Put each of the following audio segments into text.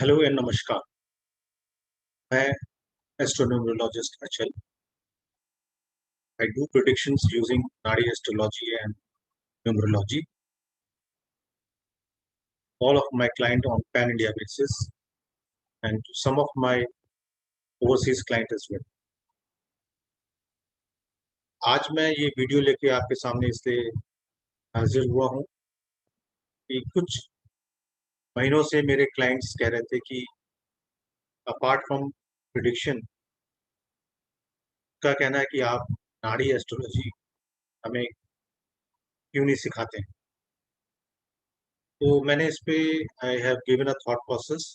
Hello and नमस्कार। मैं एस्ट्रोन्यूमरोलॉजिस्ट अचल। I do predictions using Nadi astrology and numerology. All of my client on pan India basis and some of my overseas client as well. आज मैं ये video लेके आपके सामने इसलिए हाजिर हुआ हूँ कि कुछ महीनों से मेरे क्लाइंट्स कह रहे थे कि अपार्ट फ्रॉम प्रिडिक्शन का कहना है कि आप नाड़ी एस्ट्रोलॉजी हमें क्यों नहीं सिखाते हैं। तो मैंने इस पे I have given a thought process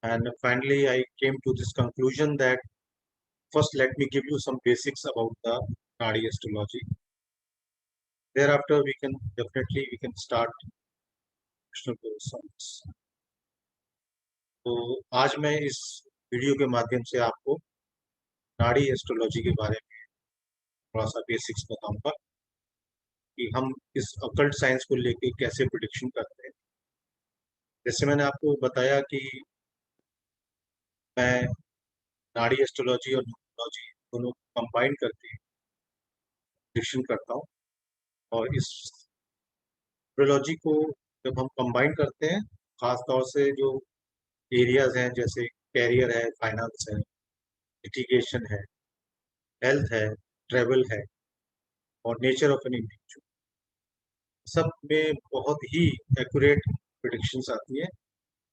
and finally I came to this conclusion that first let me give you some basics about the Nadi astrology. Thereafter we can start Krishna Goswami's. तो आज मैं इस video के माध्यम से आपको नाड़ी astrology के बारे में थोड़ा सा बेसिक्स बताऊंगा कि हम इस अकल्ट साइंस को लेके कैसे प्रिडिक्शन करते हैं। जैसे मैंने आपको बताया कि मैं नाड़ी एस्ट्रोलॉजी और न्यूमरोलॉजी दोनों कंबाइन करके प्रिडिक्शन करता हूँ। और इस एस्ट्रोलॉजी को जब हम कंबाइन करते हैं, खास तौर से जो एरियाज हैं जैसे कैरियर है, फाइनेंस है, लिटिगेशन है, हेल्थ है, ट्रेवल है और नेचर ऑफ एन इंडिविजुअल, सब में बहुत ही एक्यूरेट प्रिडिक्शंस आती है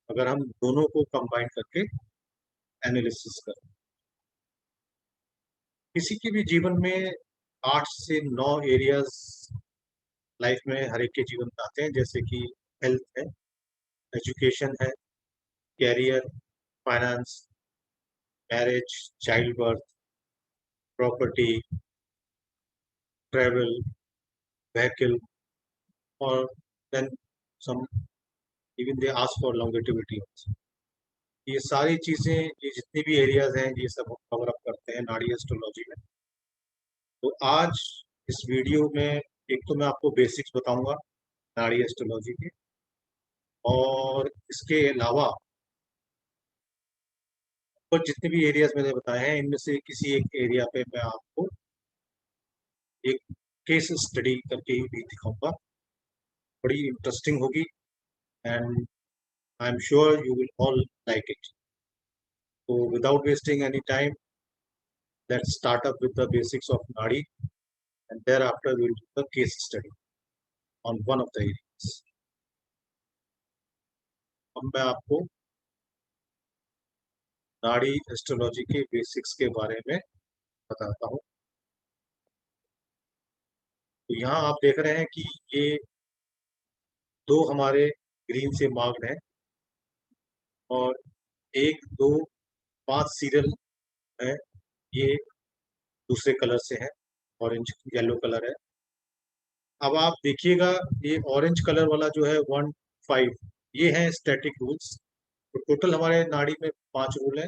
अगर हम दोनों को कंबाइन करके एनालिसिस करें। किसी के भी जीवन में 8 से 9 एरियाज लाइफ में हर एक के जीवन में आते हैं, जैसे कि हेल्थ है, एजुकेशन है, career, finance, marriage, child birth, property, travel, vehicle और then some even they ask for longevity also. ये सारी चीजें, ये जितनी भी एरियाज हैं, ये सब कवर अप करते हैं नाड़ी एस्ट्रोलॉजी में। तो आज इस वीडियो में एक तो मैं आपको बेसिक्स बताऊंगा नाड़ी एस्ट्रोलॉजी के, और इसके अलावा और जितने भी एरियाज मैंने बताए हैं इनमें से किसी एक एरिया पे मैं आपको एक केस स्टडी करके भी दिखाऊंगा। बड़ी इंटरेस्टिंग होगी and I am sure you will all like it. So without wasting any time, let's start up with the basics of Nadi, and thereafter we'll do the case study on one of the areas. अब मैं आपको नाड़ी astrology के basics के बारे में बताता हूँ। तो यहाँ आप देख रहे हैं कि ये दो हमारे ग्रीन से मार्क्ड हैं और 1 2 5 सीरियल है, ये दूसरे कलर से है, ऑरेंज येलो कलर है। अब आप देखिएगा ये ऑरेंज कलर वाला जो है 1 5, ये है स्टैटिक रूल्स। तो टोटल हमारे नाड़ी में 5 रूल हैं,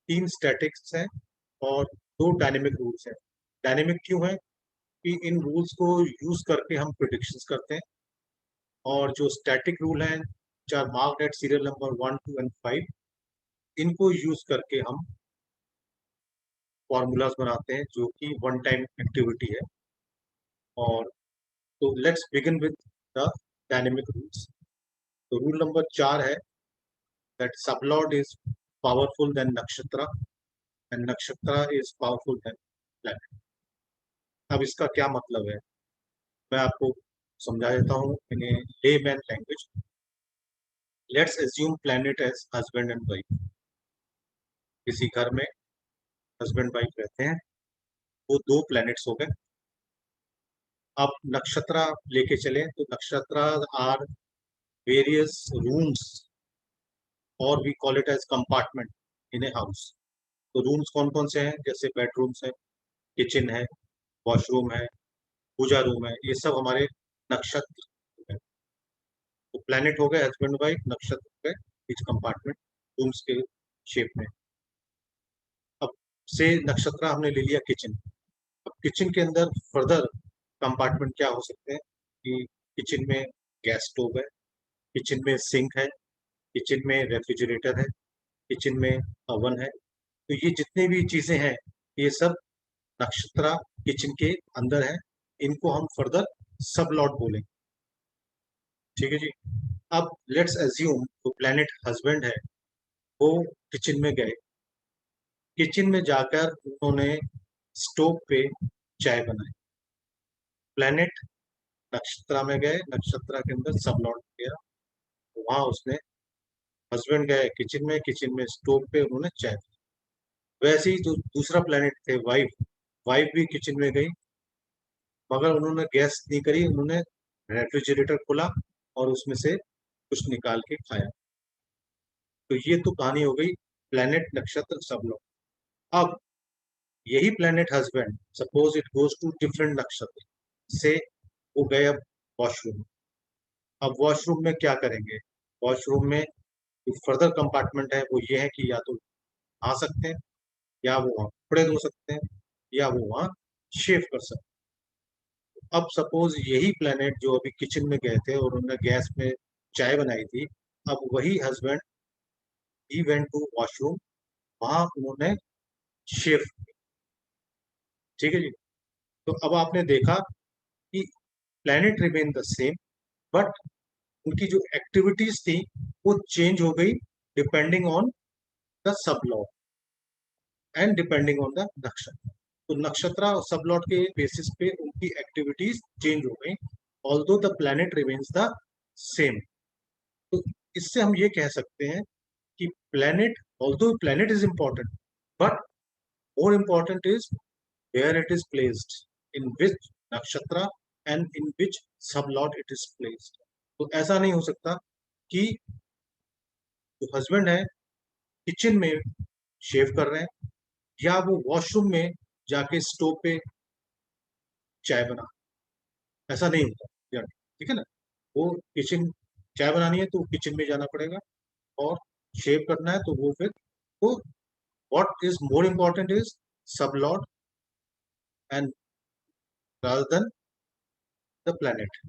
3 स्टैटिक्स हैं और 2 डायनेमिक रूल्स हैं। डायनेमिक क्यों है कि इन रूल्स को यूज करके हम प्रिडिक्शंस करते हैं, और जो स्टैटिक रूल हैं, चार marked at serial number 1 2 and 5, इनको यूज करके हम फॉर्मूलाज बनाते हैं जो कि वन टाइम एक्टिविटी है। और तो let's begin with the dynamic rules. तो रूल नंबर 4 है that sublord is powerful than नक्षत्र एंड नक्षत्र इज पावरफुल देन प्लैनेट। अब इसका क्या मतलब है मैं आपको समझा देता हूँ in layman language. Let's assume planet as husband and wife. किसी घर में हस्बैंड वाइफ रहते हैं, वो 2 प्लैनेट्स हो गए। अब नक्षत्र लेके चले तो नक्षत्र आर वेरियस रूम्स, और we call it as compartment in a house. तो रूम्स कौन कौन से हैं, जैसे बेडरूम्स है, किचन है, वॉशरूम है, पूजा रूम है, ये सब हमारे नक्षत्र है। तो प्लैनेट हो गए हस्बैंड वाइफ, नक्षत्र हो गए इच कंपार्टमेंट रूम्स के शेप में। अब से नक्षत्र हमने ले लिया किचन। अब किचन के अंदर फर्दर कंपार्टमेंट क्या हो सकते हैं कि किचन में गैस स्टोव है, किचन में सिंक है, किचन में रेफ्रिजरेटर है, किचन में अवन है, तो ये जितने भी चीजें हैं ये सब नक्षत्रा किचन के अंदर है। इनको हम फर्दर सब लॉट बोलेंगे। ठीक है जी। अब लेट्स एज्यूम तो प्लेनेट हस्बैंड है, वो किचन में गए, किचन में जाकर उन्होंने स्टोव पे चाय बनाई। प्लेनेट नक्षत्रा में गए, नक्षत्रा के अंदर सब लौट गया, वहां उसने हस्बैंड गए किचन में स्टोव पे उन्होंने चाय। वैसे ही जो दूसरा प्लेनेट थे वाइफ, वाइफ भी किचन में गई, मगर उन्होंने गैस नहीं करी, उन्होंने रेफ्रिजरेटर खोला और उसमें से कुछ निकाल के खाया। तो ये तो कहानी हो गई प्लेनेट नक्षत्र सब लोग। अब यही planet husband suppose it goes to different नक्षत्र से, वो गए अब वॉशरूम। अब वॉशरूम में क्या करेंगे? वॉशरूम में जो फर्दर कंपार्टमेंट है वो ये है कि या तो आ सकते हैं, या वो वहाँ कपड़े धो सकते हैं, या वो वहाँ शेव कर सकते हैं। अब सपोज यही प्लेनेट जो अभी किचन में गए थे और उन्होंने गैस में चाय बनाई थी, अब वही हस्बैंड ही वेंट टू वॉशरूम, वहां उन्होंने शेव। ठीक है जी। तो अब आपने देखा कि planet remain the same, but उनकी जो एक्टिविटीज थी वो चेंज हो गई depending on the sub lot and depending on the नक्षत्र। तो नक्षत्र और सब लॉट के बेसिस पे उनकी एक्टिविटीज चेंज हो गई, although the planet remains the same. तो इससे हम ये कह सकते हैं कि planet, although planet is important, but more important is where it is placed, in which nakshatra and इन विच सब लॉट इट इज प्लेस्ड। तो ऐसा नहीं हो सकता कि जो हस्बैंड है किचन में शेव कर रहे हैं, या वो वॉशरूम में जाके स्टोव पे चाय बना, ऐसा नहीं होता यार। ठीक है ना? वो किचन, चाय बनानी है तो किचन में जाना पड़ेगा, और शेव करना है तो वो फिर, तो what is more important is सब Lord and rather than the planet.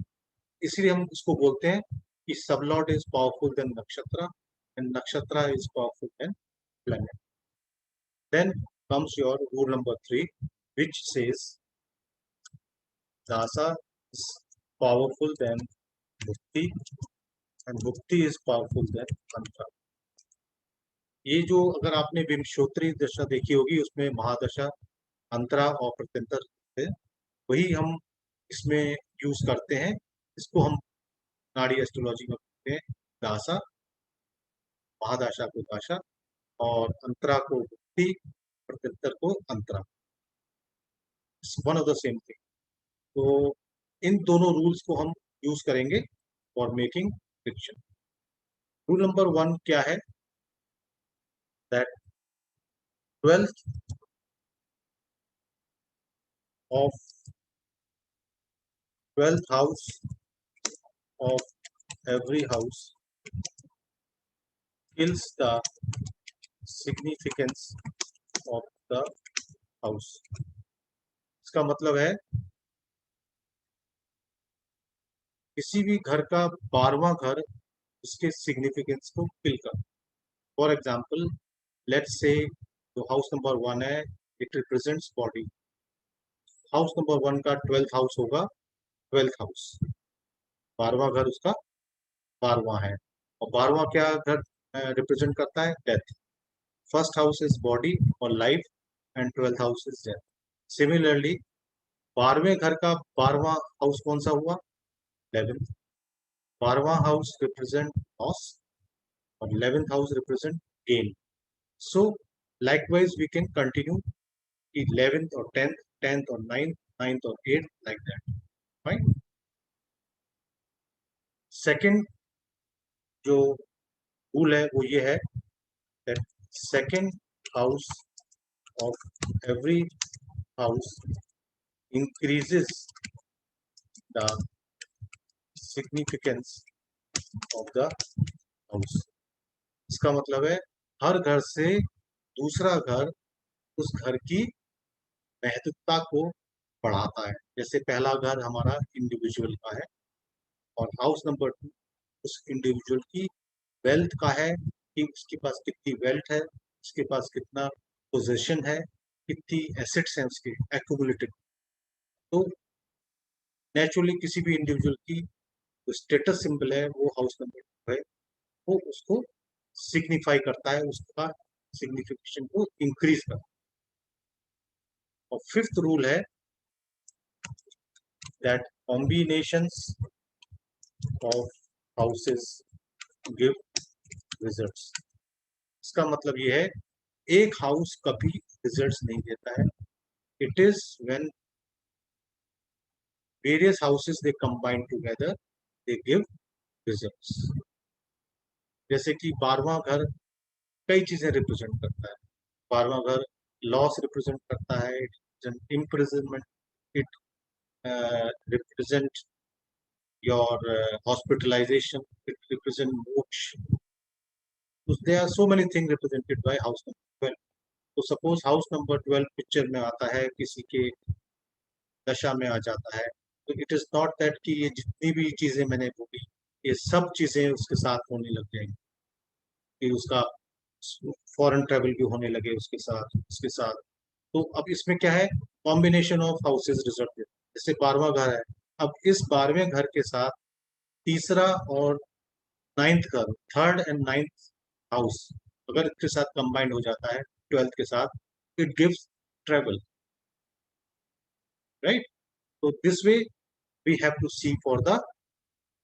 इसीलिए हम इसको बोलते हैं कि सब लॉर्ड इज पावरफुल देन नक्षत्र एंड नक्षत्र is powerful than planet. Then comes your rule number 3, which says Dasa is powerful than Mukti and Mukti is powerful than Tantra. ये जो अगर आपने विंशोत्तरी दशा देखी होगी उसमें महादशा, अंतरा और प्रत्यंतर है, वही हम इसमें यूज करते हैं। इसको हम नाड़ी एस्ट्रोलॉजी में बोलते हैं दासा, महादशा को दाशा, और अंतरा को मुक्ति, प्रत्यंतर को अंतरा। One of the same thing. तो इन दोनों रूल्स को हम यूज करेंगे for making prediction. Rule number 1 क्या है? That 12th of 12th house of every house kills the significance of the house। इसका मतलब है किसी भी घर का 12वां घर उसके सिग्निफिकेंस को किल कर। फॉर एग्जाम्पल, लेट्स से जो हाउस नंबर 1 है, it represents body. House number 1 का 12th हाउस होगा 12th हाउस, 12वां घर उसका 12वां है। और 12वां क्या घर रिप्रेजेंट करता है? Death. First house is body और life, and 12th house is death. Similarly 12वें घर का 12वां हाउस कौन सा हुआ? 11th। 12वां हाउस रिप्रेजेंट लॉस और 11th house represent gain. So likewise we can continue 11th or 10th, 10th or 9th, 9th or 8th, like that, right? Second जो rule है वो ये है that second house of every house increases the significance of the house। इसका मतलब है हर घर से दूसरा घर उस घर की महत्वता को बढ़ाता है। जैसे पहला घर हमारा इंडिविजुअल का है और हाउस नंबर 2 उस इंडिविजुअल की वेल्थ का है कि उसके पास कितनी वेल्थ है, उसके पास कितना पोजीशन है, कितनी एसेट्स हैं उसके एक्यूमुलेटेड। तो नेचुरली किसी भी इंडिविजुअल की जो स्टेटस सिंबल है वो हाउस नंबर है, वो उसको सिग्निफाई करता है, उसका सिग्निफिकेशन को इंक्रीज करता है। और फिफ्थ रूल है that combinations of houses give results. इसका मतलब ये है एक हाउस कभी रिजल्ट्स नहीं देता है। It is when various houses they combine together they give results. जैसे कि 12वां घर कई चीजें रिप्रेजेंट करता है। 12वां घर लॉस रिप्रेजेंट करता है, it imprisonment, it represent your hospitalization, it represent moksha. So there are so many things represented by house number 12. तो सपोज हाउस नंबर 12 पिक्चर में आता है, किसी के दशा में आ जाता है, तो इट इज नॉट दैट कि ये जितनी भी चीजें मैंने बोली ये सब चीजें उसके साथ होने लग जाएंगी, कि उसका फॉरेन ट्रेवल भी होने लगे उसके साथ। तो अब इसमें क्या है, कॉम्बिनेशन ऑफ हाउसेज रिजल्ट। जैसे 12वां घर है, अब इस 12वें घर के साथ तीसरा और नाइन्थ घर, थर्ड एंड नाइन्थ हाउस अगर इसके साथ कंबाइंड हो जाता है 12th के साथ, इट गिव्स ट्रेवल, राइट। तो this way we have to see for the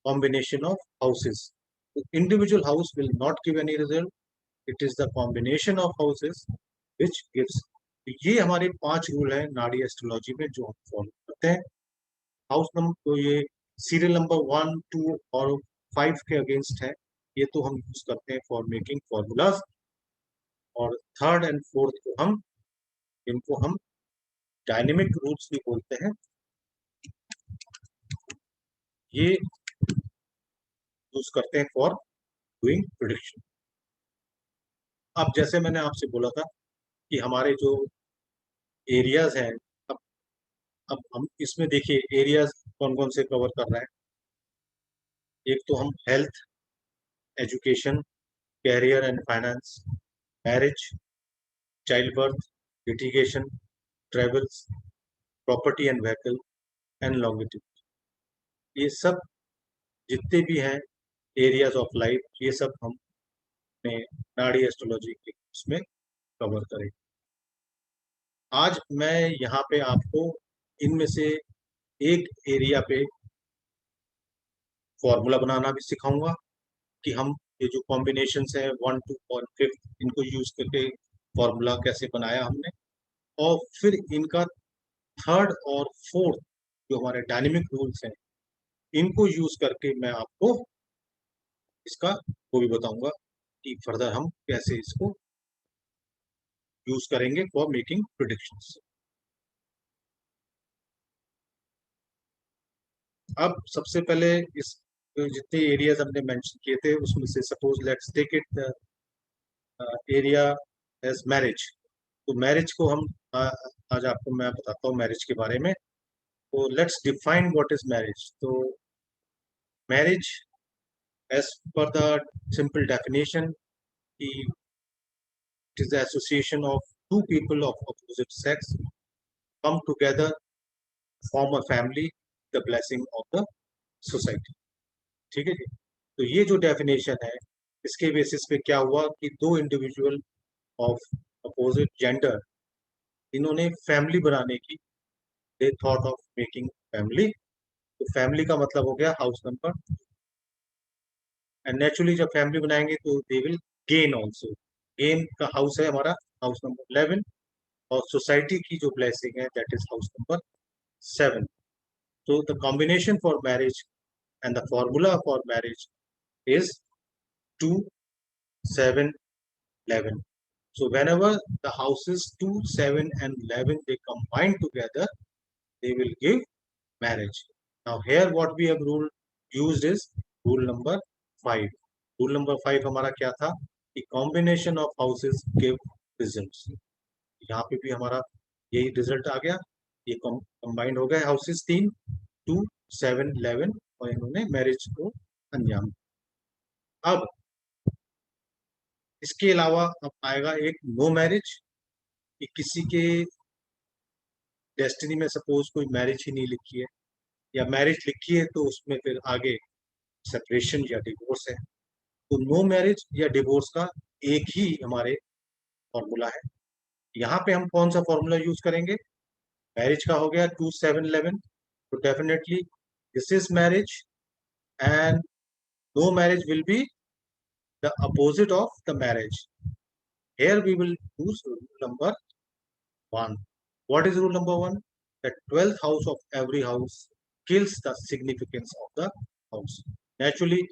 combination of houses. The individual house will not give any result. It is the combination of houses which gives. ये हमारे 5 rule हैं नाड़ी astrology में जो हम follow करते हैं। हाउस नंबर तो ये सीरियल नंबर 1, 2 और 5 के अगेंस्ट है, ये तो हम यूज करते हैं फॉर मेकिंग फॉर्मूलाज। और थर्ड एंड फोर्थ को हम इनको हम डायनेमिक रूल्स भी बोलते हैं। ये यूज करते हैं फॉर डूइंग प्रिडिक्शन। अब जैसे मैंने आपसे बोला था कि हमारे जो एरियाज हैं, अब अब हम इसमें देखिए एरियाज कौन कौन से कवर कर रहे हैं। एक तो हम health, education, career and finance, marriage, child birth, litigation, travels, property and vehicle and longitude. ये सब जितने भी हैं एरियाज ऑफ लाइफ, ये सब हम अपने नाड़ी एस्ट्रोलॉजी के उसमें कवर करें। आज मैं यहाँ पे आपको इनमें से एक एरिया पे फॉर्मूला बनाना भी सिखाऊंगा कि हम ये जो कॉम्बिनेशन है 1, 2 और 5 इनको यूज करके फॉर्मूला कैसे बनाया हमने, और फिर इनका थर्ड और फोर्थ जो हमारे डायनेमिक रूल्स हैं इनको यूज करके मैं आपको इसका वो भी बताऊंगा कि फर्दर हम कैसे इसको यूज करेंगे फॉर मेकिंग प्रिडिक्शंस। अब सबसे पहले इस जितने एरियाज हमने मेंशन किए थे उसमें से suppose let's take it area as marriage. तो मैरिज को हम आज आपको मैं बताता हूँ मैरिज के बारे में। तो let's define what is marriage. तो मैरिज एज पर the simple definition, it is the association of two people of opposite sex come together, form a family, the blessing of the society। ठीक है जी। तो ये जो डेफिनेशन है इसके basis पे क्या हुआ कि दो इंडिविजुअल ऑफ अपोजिट जेंडर इन्होंने फैमिली बनाने की, they thought of making family. तो फैमिली का मतलब हो गया हाउस नंबर, एंड नेचुरली जब फैमिली बनाएंगे तो they will gain also. Gain का हाउस है हमारा हाउस नंबर 11, और सोसाइटी की जो ब्लेसिंग है that is house number 7। So the combination for marriage and the formula for marriage is 2, 7, 11. So whenever the houses 2, 7 and 11 they combine together, they will give marriage. Now here what we have rule used is rule number 5. Rule number 5 हमारा क्या था कि combination of houses give results। यहाँ पे भी हमारा यही result आ गया, ये कंबाइंड हो गए हाउसेस 3, 2, 7, 11 और इन्होंने मैरिज को अंजाम। अब इसके अलावा अब आएगा एक नो मैरिज, कि किसी के डेस्टिनी में सपोज कोई मैरिज ही नहीं लिखी है, या मैरिज लिखी है तो उसमें फिर आगे सेपरेशन या डिवोर्स है, तो नो मैरिज या डिवोर्स का एक ही हमारे फॉर्मूला है। यहाँ पे हम कौन सा फॉर्मूला यूज करेंगे? मैरिज का हो गया 2711, तो definitely this is marriage, and no marriage will be the opposite of the marriage. Here we will use rule number 1. What is rule number 1? The 12th house of every house kills the significance of the house. Naturally,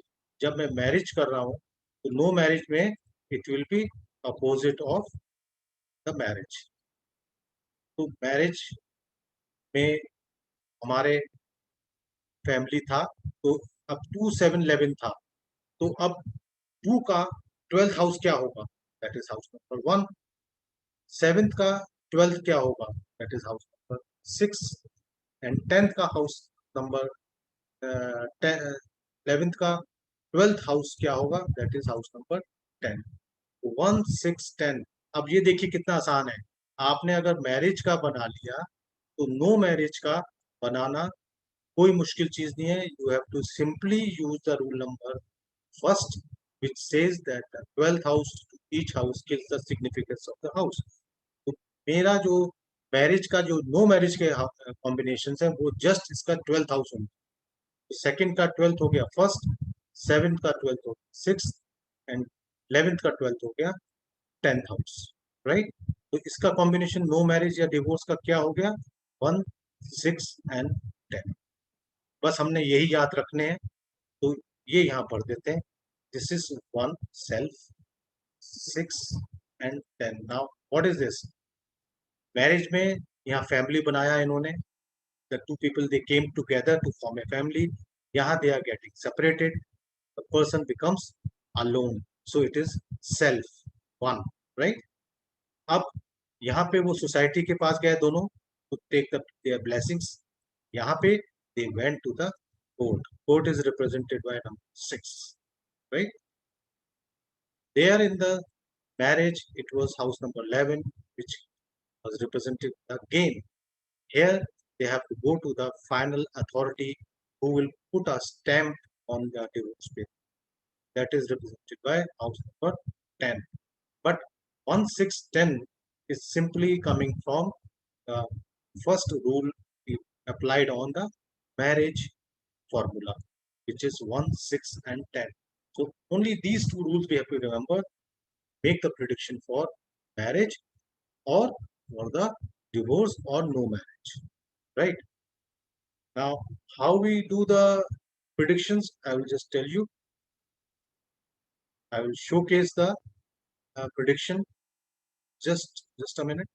जब मैं marriage कर रहा हूँ तो no marriage में it will be opposite of the marriage. तो marriage में हमारे फैमिली था, तो अब 2711 था, तो अब 2 का 12th हाउस क्या होगा? That is house number 1। 7th का 12th क्या होगा? That is house number 6। And 10th का हाउस नंबर 11th का 12th हाउस क्या होगा? That is house number 10। 1 6 10। अब ये देखिए कितना आसान है। आपने अगर मैरिज का बना लिया तो नो मैरिज का बनाना कोई मुश्किल चीज नहीं है। You have to simply use the rule number first which says that the 12th house to each house gives the significance of the house। तो मेरा जो मैरिज का जो नो मैरिज के कॉम्बिनेशन है वो जस्ट इसका 12th हाउस होंगे। तो सेकंड का 12th हो गया फर्स्ट, 7th का 12th हो गया 6th, एंड 11th का 12th हो गया 10th हाउस, राइट। तो इसका कॉम्बिनेशन नो मैरिज या डिवोर्स का क्या हो गया? 1 6 एंड 10। बस हमने यही याद रखने हैं, तो ये यहाँ पढ़ देते हैं। This is 1 self, 6 and 10। Now what is this? Marriage में यहाँ फैमिली बनाया इन्होंने, the two people they came together to form a family. यहाँ they are getting separated, the person becomes alone, so it is self 1, right. अब यहाँ पे वो society के पास गए दोनों टू टेक देयर ब्लेसिंग्स। यहाँ पे they went to the court. Court is represented by number 6, right? There in the marriage, it was house number 11, which was represented again. Here, they have to go to the final authority who will put a stamp on the divorce paper. That is represented by house number 10. But 1 6 10 is simply coming from the first rule applied on the marriage formula, which is 1 6 and 10. So only these two rules we have to remember. Make the prediction for marriage or for the divorce or no marriage, right? Now, how we do the predictions, I will just tell you. I will showcase the prediction. Just a minute.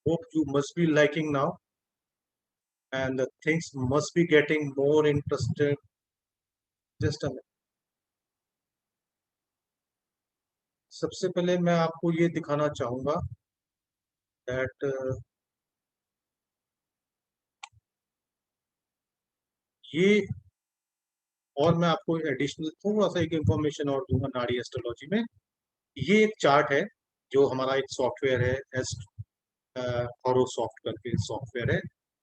Hope you must be liking now, and the things must be getting more interested. Just a minute. सबसे पहले मैं आपको ये दिखाना चाहूंगा that ये, और मैं आपको एडिशनल थोड़ा सा एक इंफॉर्मेशन और दूंगा नाड़ी एस्ट्रोलॉजी में। ये एक चार्ट है जो हमारा एक सॉफ्टवेयर है, हॉरोसॉफ्ट करके सॉफ्टवेयर है,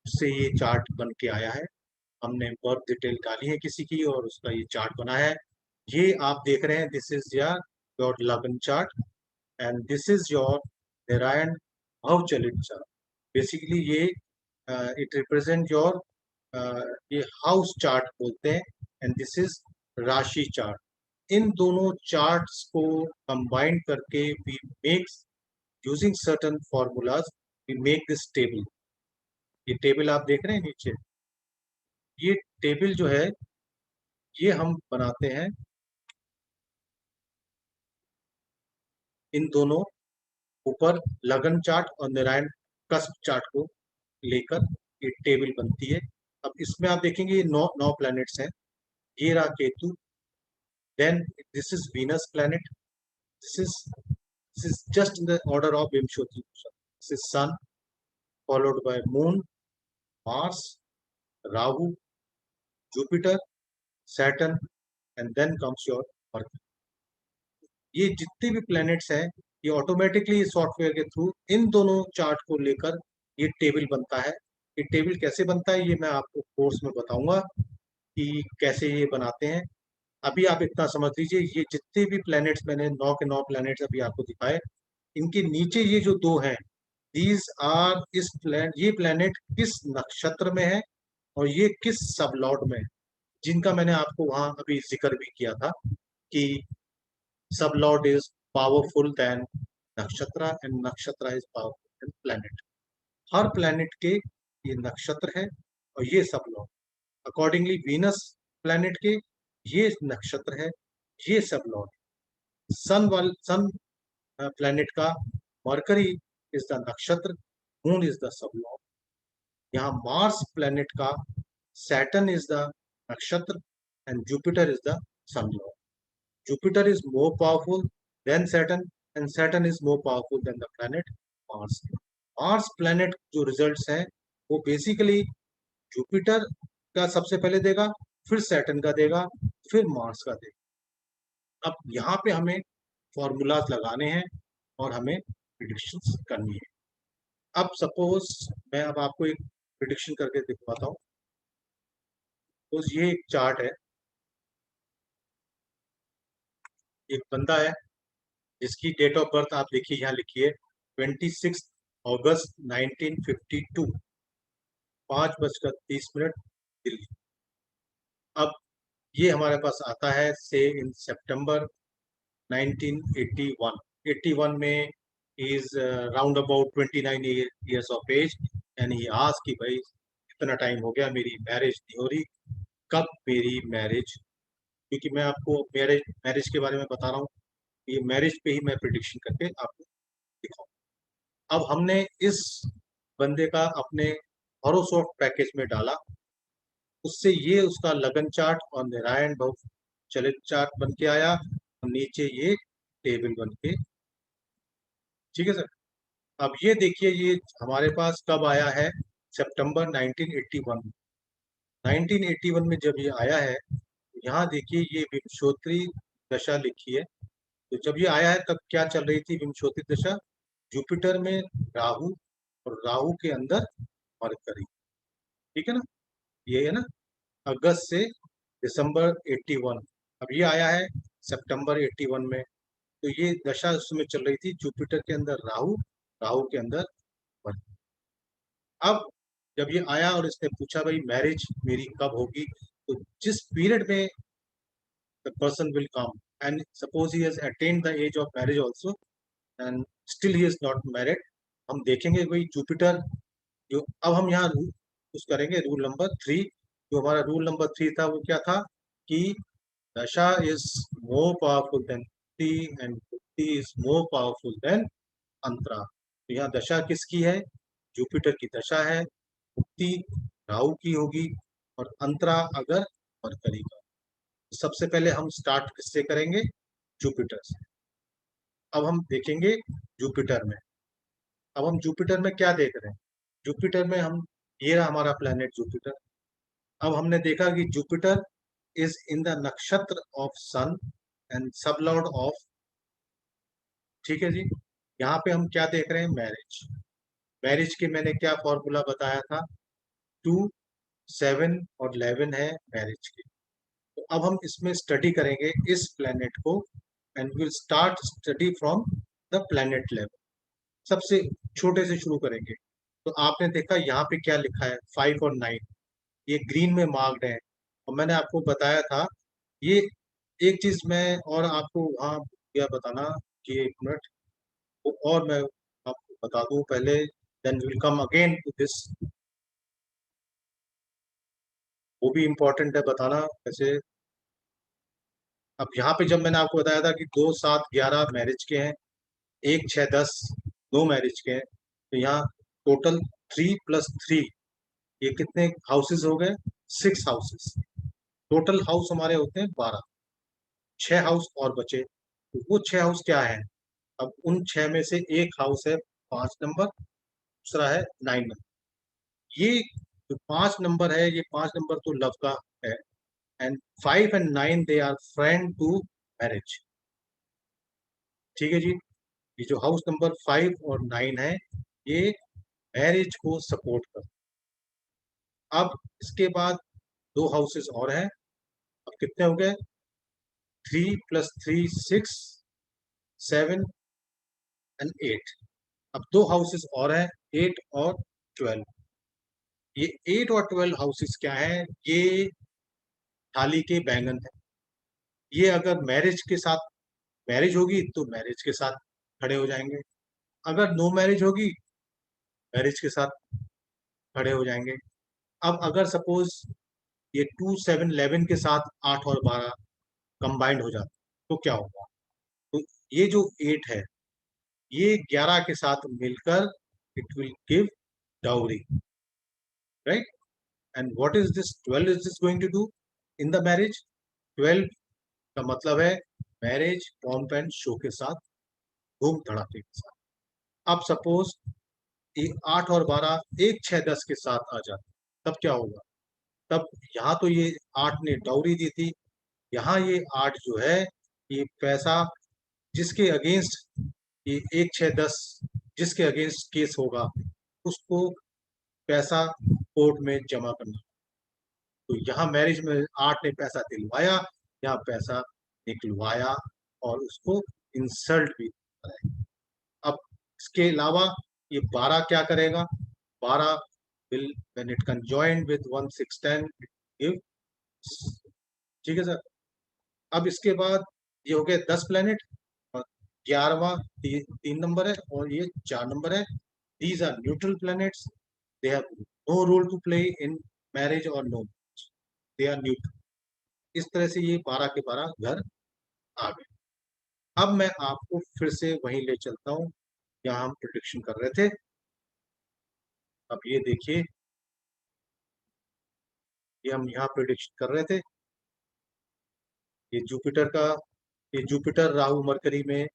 उससे ये चार्ट बन के आया है। हमने बर्थ डिटेल डाली है किसी की और उसका ये चार्ट बना है। ये आप देख रहे हैं, this is your lagan chart, and this is your Narayan bhavchalit chart. Basically ये इट रिप्रेजेंट योर, ये हाउस चार्ट बोलते हैं, and this is rashi chart. इन दोनों चार्ट्स को कंबाइन करके we make, using certain formulas, we make this table. ये टेबल आप देख रहे हैं नीचे, ये टेबल जो है ये हम बनाते हैं इन दोनों ऊपर लगन चार्ट और नारायण कस्प चार्ट को लेकर ये टेबल बनती है। अब इसमें आप देखेंगे ये 9 प्लैनेट्स हैं। ये रहा Ketu, then this is Venus planet, this is just in the order of Vimshottari, this is sun, followed by moon, Mars, Rahu, Jupiter, Saturn, and then comes your Mercury. ये जितने भी प्लैनेट्स हैं ये ऑटोमेटिकली इस सॉफ्टवेयर के थ्रू इन दोनों चार्ट को लेकर ये टेबल बनता है। ये टेबल कैसे बनता है ये मैं आपको कोर्स में बताऊंगा कि कैसे ये बनाते हैं। अभी आप इतना समझ लीजिए, ये जितने भी प्लैनेट्स मैंने 9 के 9 प्लैनेट्स अभी आपको दिखाए, इनके नीचे ये जो दो हैं, दीज आर ये प्लैनेट किस नक्षत्र में है और ये किस सबलॉर्ड में है, जिनका मैंने आपको वहां अभी जिक्र भी किया था कि sublord is powerful than nakshatra and nakshatra is powerful than planet. Her planet के ये नक्षत्र है और ये सबलॉर्ड। अकॉर्डिंगली वीनस planet के ये नक्षत्र है, ये सबलॉर्ड। सन planet का Mercury is the nakshatra, moon is the sublord. यहाँ मार्स planet का Saturn is the nakshatra and Jupiter is the sublord. Jupiter is more powerful than Saturn, and Saturn is more powerful than the planet Mars. Mars planet जो results हैं वो basically Jupiter का सबसे पहले देगा, फिर Saturn का देगा, फिर Mars का देगा। अब यहाँ पे हमें फॉर्मूलाज लगाने हैं और हमें प्रिडिक्शंस करनी है। अब सपोज मैं अब आपको एक प्रिडिक्शन करके दिखवाता हूँ। तो ये एक चार्ट है, एक बंदा है जिसकी डेट ऑफ बर्थ आप देखिए, यहाँ लिखिए 26 अगस्त 1952, 5:30 दिल्ली। अब ये हमारे पास आता है से इन सितंबर 1981। 81 में is round about 29 years of age, यानी आज की भाई इतना टाइम हो गया मेरी मैरिज नहीं हो रही, कब मेरी मैरिज। क्योंकि मैं आपको मैरिज के बारे में बता रहा हूँ, ये मैरिज पे ही मैं प्रिडिक्शन करके आपको दिखाऊँ। अब हमने इस बंदे का अपने हॉरोस्कोप पैकेज में डाला, उससे ये उसका लगन चार्ट और नारायण भव चलित चार्ट बन के आया और नीचे ये टेबल बन के। ठीक है सर। अब ये देखिए ये हमारे पास कब आया है, सितंबर 1981। 1981 में जब ये आया है, यहाँ देखिए ये विंशोत्तरी दशा लिखी है। तो जब ये आया है तब क्या चल रही थी विंशोत्तरी दशा, जुपिटर में राहु और राहु के अंदर मरकरी। ठीक है ना, ये है ना, अगस्त से दिसंबर 81। अब ये आया है सितंबर 81 में। तो ये दशा उसमें चल रही थी, जुपिटर के अंदर राहु, राहु के अंदर मरकरी। अब जब ये आया और इसने पूछा भाई मैरिज मेरी कब होगी, तो जिस पीरियड में the person will come and suppose he has attend the age of marriage also and still he is not married, हम देखेंगे भाई जुपिटर जो। अब हम यहाँ यूज करेंगे रूल नंबर 3। जो हमारा रूल नंबर 3 था वो क्या था कि dasha is more powerful than T and T is more powerful than antara. तो यहाँ दशा किसकी है, जुपिटर की दशा है। मुक्ति राहु की होगी और अंतरा अगर मरकरी का। तो सबसे पहले हम स्टार्ट किससे करेंगे, जुपिटर से। अब हम देखेंगे जुपिटर में, अब हम जुपिटर में क्या देख रहे हैं, जुपिटर में हम, ये रहा हमारा प्लेनेट जुपिटर। अब हमने देखा कि Jupiter is in the nakshatra of Sun and sublord of. ठीक है जी। यहाँ पे हम क्या देख रहे हैं, मैरिज। मैरिज के मैंने क्या फॉर्मूला बताया था, 2, 7 और 11 है मैरिज के। तो अब हम इसमें स्टडी करेंगे इस प्लेनेट को and will start study from the planet level. सबसे छोटे से शुरू करेंगे। तो आपने देखा यहाँ पे क्या लिखा है, 5 और 9 ये ग्रीन में मार्क्ड है। और मैंने आपको बताया था ये, एक चीज मैं और आपको वहाँ क्या बताना कि एक मिनट, और मैं आपको बता दूं पहले, then will come again to this. वो भी इम्पोर्टेंट है बताना कैसे। अब यहाँ पे जब मैंने आपको बताया था कि 2, 7, 11 मैरिज के हैं, 1, 6, 10 दो मैरिज के हैं, तो यहाँ टोटल 3 + 3 ये कितने हाउसेस हो गए, 6 हाउसेस। टोटल हाउस हमारे होते हैं 12, 6 हाउस और बचे। तो वो 6 हाउस क्या है, अब उन 6 में से एक हाउस है 5 नंबर, दूसरा है 9 नंबर। ये जो 5 नंबर है, ये 5 नंबर तो लव का है, and 5 and 9 they are friend to marriage. ठीक है जी, ये जो हाउस नंबर 5 और 9 है ये मैरिज को सपोर्ट कर। अब इसके बाद दो हाउसेस और हैं। अब कितने हो गए? 3 + 3 6, 7 and 8। अब दो हाउसेस और हैं, 8 और 12। ये 8 और 12 हाउसेस क्या है? ये थाली के बैंगन है। ये अगर मैरिज के साथ मैरिज होगी तो मैरिज के साथ खड़े हो जाएंगे, अगर नो मैरिज होगी मैरिज के साथ खड़े हो जाएंगे। अब अगर सपोज ये 2 7 11 के साथ 8 और 12 कंबाइंड हो जाते तो क्या होगा? तो ये जो 8 है ये 11 के साथ मिलकर it will give dowry, right? And what is this 12 is this going to do in the marriage? 12 का मतलब है मैरिज पॉम्प एंड शो के साथ, धूम धड़ाके के साथ। अब सपोज ये 8 और 12 1 6 10 के साथ आ जाते तब क्या होगा? तब यहाँ तो ये 8 ने डाउरी दी थी, यहाँ ये 8 जो है ये पैसा जिसके अगेंस्ट ये 1 6 10 जिसके अगेंस्ट केस होगा उसको पैसा कोर्ट में जमा करना। तो यहाँ मैरिज में 8 ने पैसा दिलवाया, यहाँ पैसा निकलवाया और उसको इंसल्ट भी कराया। अब इसके अलावा ये 12 क्या करेगा? 12 will when it conjoined with 1 6 10 give. ठीक है सर। अब इसके बाद ये हो गए 10 प्लेनेट और 11वां 3 नंबर है और ये 4 नंबर है। These are neutral planets, they have no role to play in marriage और नो, दे आर न्यूट्रल। इस तरह से ये 12 के 12 घर आ गए। अब मैं आपको फिर से वहीं ले चलता हूँ जहाँ हम प्रिडिक्शन कर रहे थे। अब ये देखिए, ये हम यहाँ प्रिडिक्शन कर रहे थे। ये जुपिटर का, ये जुपिटर राहु मरकरी में,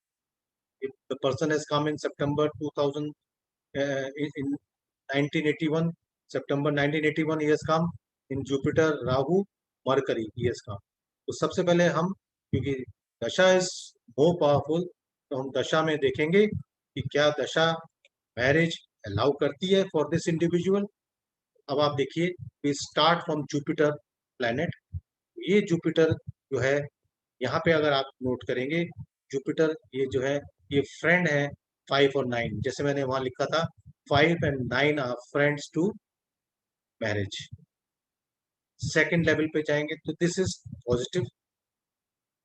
the person has come in September 2000 in 1981, September 1981 he has come in Jupiter Rahu Mercury he has come। तो सबसे पहले हम, क्योंकि दशा इज मोर पावरफुल, तो हम दशा में देखेंगे कि क्या दशा मैरिज अलाउ करती है फॉर दिस इंडिविजुअल। अब आप देखिए, we start from Jupiter planet. ये जुपिटर जो है यहाँ पे अगर आप नोट करेंगे, जुपिटर ये जो है ये फ्रेंड है 5 और 9, जैसे मैंने वहां लिखा था 5 and 9 are friends to marriage. Second level पे जाएंगे तो दिस इज पॉजिटिव।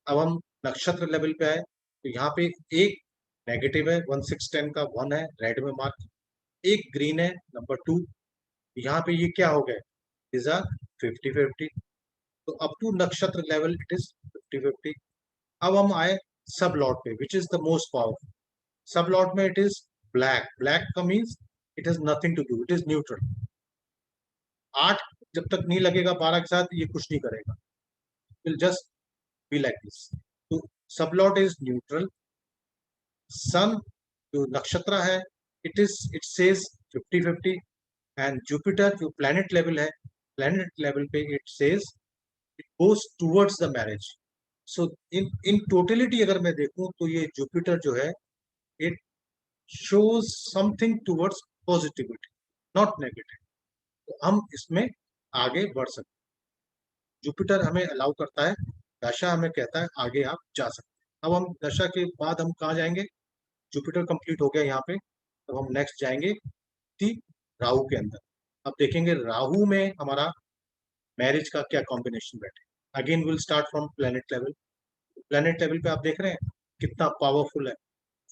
अब हम नक्षत्र लेवल पे आए तो यहाँ पे एक नेगेटिव है, 1 6 10 का 1 है रेड में मार्क, एक ग्रीन है नंबर 2। यहाँ पे ये क्या हो गए? Is are 50-50। तो up to nakshatra level it is 50-50। अब हम आए सब लॉट पे, which is the most powerful. Sub lot में इट इज ब्लैक। ब्लैक का means it is nothing to do, it is neutral. 8 जब तक नहीं लगेगा 12 के साथ ये कुछ नहीं करेगा, will just be like this. तो सबलॉट इज न्यूट्रल। सन जो नक्षत्र है इट सेज 50-50। एंड जुपिटर जो प्लैनेट लेवल है, प्लैनेट लेवल पे it says it goes towards the marriage. So in in totality अगर मैं देखूं तो ये जुपिटर जो है it shows something towards positivity, not negative. तो हम इसमें आगे बढ़ सकते हैं। जुपिटर हमें अलाउ करता है, दशा हमें कहता है आगे आप जा सकते हैं। अब हम दशा के बाद हम कहाँ जाएंगे? जुपिटर कंप्लीट हो गया यहाँ पे, अब हम नेक्स्ट जाएंगे कि राहु के अंदर। अब देखेंगे राहु में हमारा मैरिज का क्या कॉम्बिनेशन बैठे। Again will start from planet level. Planet level पे आप देख रहे हैं कितना पावरफुल है,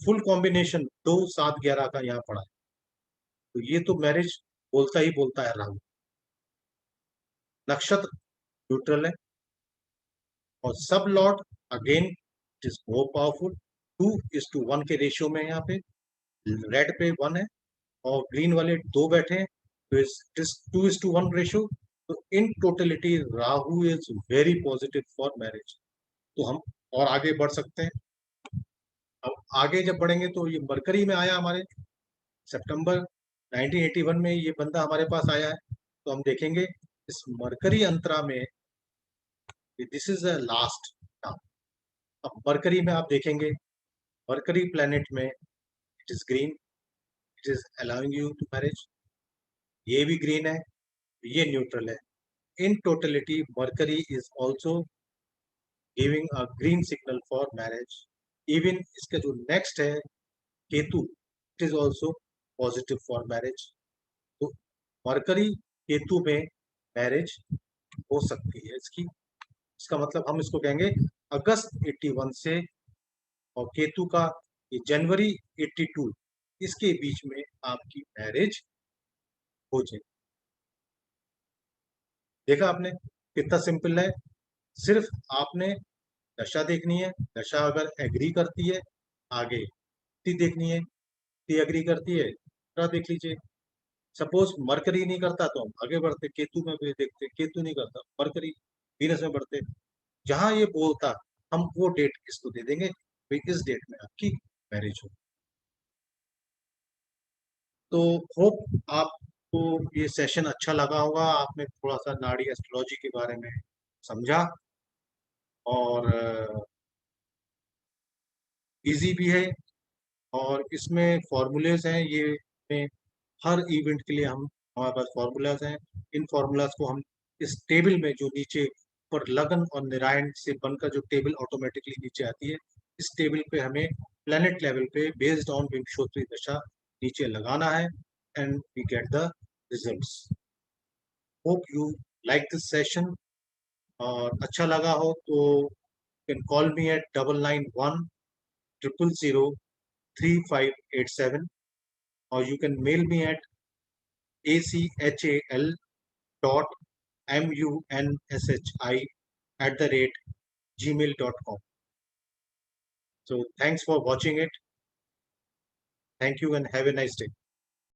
फुल कॉम्बिनेशन 2 7 11 का यहाँ पड़ा है। तो ये तो मैरिज बोलता ही बोलता है राहु। नक्षत्र न्यूट्रल है और सब Lord again it is more powerful, 2:1 के रेशियो में। यहाँ पे रेड पे 1 है और ग्रीन वाले 2 बैठे हैं, तो इट इज 2:1 रेशियो। तो in totality Rahu is very positive for marriage. तो हम और आगे बढ़ सकते हैं। अब आगे जब बढ़ेंगे तो ये मरकरी में आया हमारे सितंबर 1981 में ये बंदा हमारे पास आया है। तो हम देखेंगे इस मरकरी अंतरा में this is a last now. अब मरकरी में आप देखेंगे, मरकरी प्लेनेट में it is green, it is allowing you to marriage. ये भी ग्रीन है, ये न्यूट्रल है। In totality Mercury is also giving a green signal for marriage. Even इसका जो नेक्स्ट है Ketu, it is also positive for marriage. तो मरकरी केतु में मैरिज हो सकती है इसकी। इसका मतलब हम इसको कहेंगे अगस्त 81 से और केतु का ये जनवरी 82, इसके बीच में आपकी मैरिज हो जाए। देखा आपने कितना सिंपल है। सिर्फ आपने दशा देखनी है, दशा अगर एग्री करती है आगे ती देखनी है, ती एग्री करती है दूसरा देख लीजिए। सपोज मरकरी नहीं करता तो हम आगे बढ़ते, केतु में भी देखते, केतु नहीं करता मरकरी वीनस में बढ़ते। जहां ये बोलता हम वो डेट इसको दे देंगे, भाई इस डेट में आपकी मैरिज हो। तो होप आपको ये सेशन अच्छा लगा होगा, आपने थोड़ा सा नाड़ी एस्ट्रोलॉजी के बारे में समझा और इजी भी है। और इसमें फॉर्मूलेज हैं, ये में हर इवेंट के लिए हम हमारे पास फॉर्मूलाज हैं। इन फॉर्मूलाज को हम इस टेबल में जो नीचे पर लगन और नारायण से बनकर जो टेबल ऑटोमेटिकली नीचे आती है, इस टेबल पे हमें प्लेनेट लेवल पे बेस्ड ऑन विंशोत्तरी दशा नीचे लगाना है and we get the results. Hope you like this session, और अच्छा लगा हो तो can call me at 9910003587, or you can mail me at achal.munshi@gmail.com. So thanks for watching it. Thank you and have a nice day.